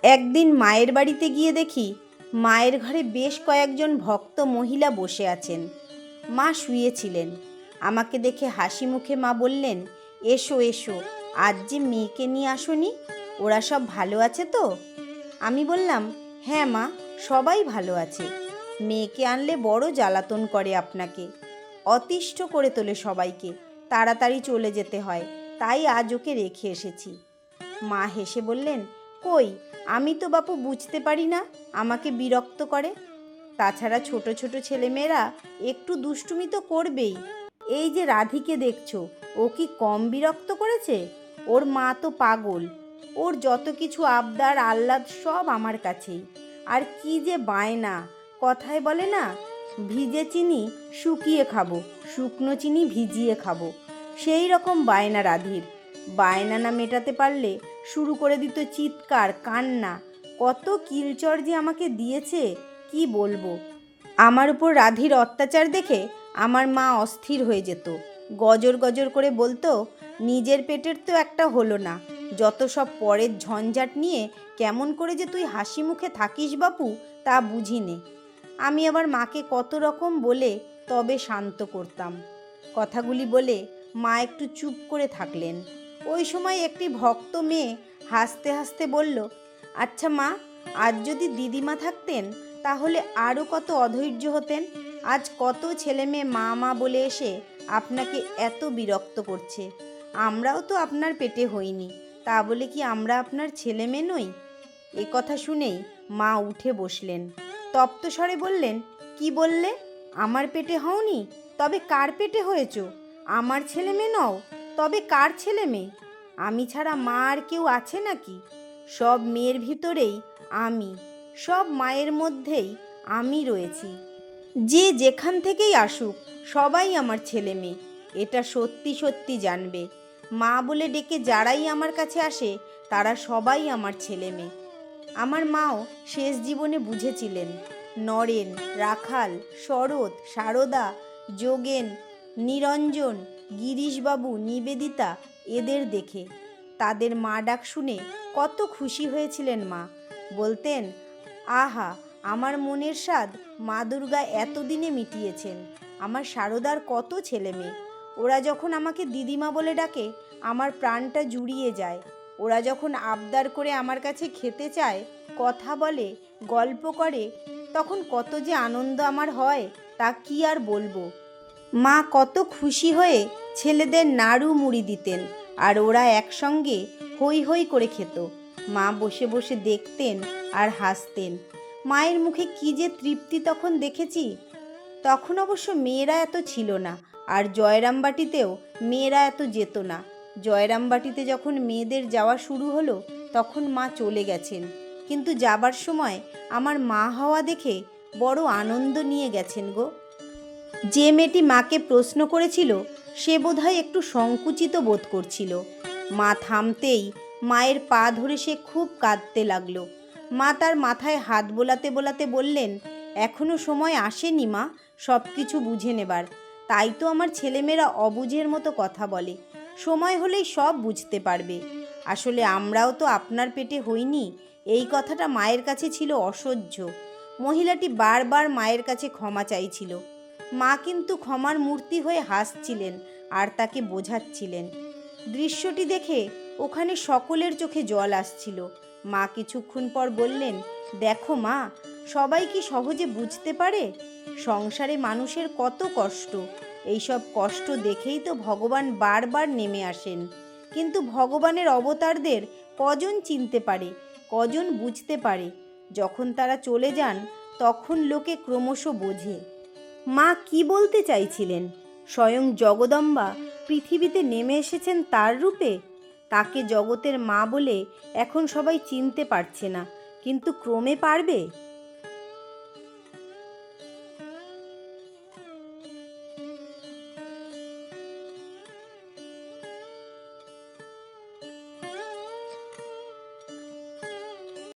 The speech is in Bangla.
একদিন মায়ের বাড়িতে গিয়ে দেখি মায়ের ঘরে বেশ কয়েকজন ভক্ত মহিলা বসে আছেন। মা শুয়েছিলেন। আমাকে দেখে হাসি মুখে মা বললেন, এসো এসো, আজ যে মেয়েকে নিয়ে আসোনি, ওরা সব ভালো আছে তো? আমি বললাম, হ্যাঁ মা, সবাই ভালো আছে। মেয়েকে আনলে বড় জ্বালাতন করে আপনাকে, অতিষ্ঠ করে তোলে সবাইকে, তাড়াতাড়ি চলে যেতে হয়, তাই আজ ওকে রেখে এসেছি। মা হেসে বললেন, কই, আমি তো বাপু বুঝতে পারি না আমাকে বিরক্ত করে। তাছাড়া ছোট ছোট ছেলেমেয়েরা একটু দুষ্টুমি তো করবেই। এই যে রাধিকে দেখছো, ও কি কম বিরক্ত করেছে? ওর মা তো পাগল, ওর যত কিছু আবদার আহ্লাদ সব আমার কাছেই। আর কি যে বায়না, কথায় বলে না, ভিজে চিনি শুকিয়ে খাবো, শুকনো চিনি ভিজিয়ে খাবো, সেই রকম বায়না রাধির। বায়না না মেটাতে পারলে শুরু করে দিত চিৎকার, কান্না। কত কিলচর যে আমাকে দিয়েছে কি বলবো। আমার উপর রাধির অত্যাচার দেখে আমার মা অস্থির হয়ে যেত। গজর গজর করে বলতো, নিজের পেটের তো একটা হলো না, যত সব পরের ঝঞ্ঝাট নিয়ে কেমন করে যে তুই হাসি মুখে থাকিস বাপু, তা বুঝি নে। আমি আবার মাকে কত রকম বলে তবে শান্ত করতাম। কথাগুলি বলে মা একটু চুপ করে থাকলেন। ওই সময় একটি ভক্ত মেয়ে হাসতে হাসতে বলল, আচ্ছা মা, আজ যদি দিদিমা থাকতেন তাহলে আরও কত অধৈর্য হতেন। আজ কত ছেলে মেয়ে মা মা বলে এসে আপনাকে এত বিরক্ত করছে। আমরাও তো আপনার পেটে হইনি, তা বলে কি আমরা আপনার ছেলে মেয়ে নই? এ কথা শুনেই মা উঠে বসলেন, তপ্ত স্বরে বললেন, কি বললে? আমার পেটে হওনি? তবে কার পেটে হয়েছ? আমার ছেলে মেয়ে নও, তবে কার ছেলে মেয়ে? আমি ছাড়া মা আর কেউ আছে নাকি? সব মেয়ের ভিতরেই আমি, সব মায়ের মধ্যেই আমি রয়েছি। যে যেখান থেকেই আসুক সবাই আমার ছেলে মেয়ে, এটা সত্যি সত্যি জানবে। মা বলে ডেকে যারাই আমার কাছে আসে তারা সবাই আমার ছেলে মেয়ে। আমার মাও শেষ জীবনে বুঝেছিলেন নরেন, রাখাল, শরৎ, সারদা, যোগেন, নিরঞ্জন, গিরিশবাবু, নিবেদিতা, এদের দেখে। তাদের মা ডাক শুনে কত খুশি হয়েছিলেন মা। বলতেন, আহা, আমার মনের স্বাদ মা দুর্গা এতদিনে মিটিয়েছেন। আমার সারদার কত ছেলে মেয়ে, ওরা যখন আমাকে দিদিমা বলে ডাকে আমার প্রাণটা জুড়িয়ে যায়। ওরা যখন আবদার করে আমার কাছে খেতে চায়, কথা বলে, গল্প করে, তখন কত যে আনন্দ আমার হয় তা কি আর বলবো। মা কত খুশি হয়ে ছেলেদের নাড়ু মুড়ি দিতেন, আর ওরা একসঙ্গে হই হই করে খেত। মা বসে বসে দেখতেন আর হাসতেন। মায়ের মুখে কি যে তৃপ্তি তখন দেখেছি। তখন অবশ্য মেয়েরা এত ছিল না, আর জয়রামবাটিতেও মেয়েরা এত যেত না। জয়রামবাটিতে যখন মেয়েদের যাওয়া শুরু হলো তখন মা চলে গেছেন, কিন্তু যাবার সময় আমার মা হওয়া দেখে বড় আনন্দ নিয়ে গেছেন গো। যে মেয়েটি মাকে প্রশ্ন করেছিল সে বোধহয় একটু সংকুচিত বোধ করছিল। মা থামতেই মায়ের পা ধরে সে খুব কাঁদতে লাগলো। মা তার মাথায় হাত বোলাতে বোলাতে বললেন, এখনো সময় আসেনি মা সব কিছু বুঝে নেবার, তাই তো আমার ছেলেমেয়েরা অবুঝের মতো কথা বলে। সময় হলেই সব বুঝতে পারবে। আসলে আমরাও তো আপনার পেটে হইনি, এই কথাটা মায়ের কাছে ছিল অসহ্য। মহিলাটি বারবার মায়ের কাছে ক্ষমা চাইছিল। মা কিন্তু ক্ষমার মূর্তি হয়ে হাসছিলেন আর তাকে বোঝাচ্ছিলেন। দৃশ্যটি দেখে ওখানে সকলের চোখে জল আসছিল। মা কিছুক্ষণ পর বললেন, দেখো মা, সবাই কি সহজে বুঝতে পারে? সংসারে মানুষের কত কষ্ট। এইসব কষ্ট দেখেই তো ভগবান বারবার নেমে আসেন। কিন্তু ভগবানের অবতারদের কজন চিনতে পারে, কজন বুঝতে পারে? যখন তারা চলে যান তখন লোকে ক্রমশ বোঝে। মা কি বলতে চাইছিলেন? স্বয়ং জগদম্বা পৃথিবীতে নেমে এসেছেন তার রূপে। তাকে জগতের মা বলে এখন সবাই চিনতে পারছে না, কিন্তু ক্রমে পারবে।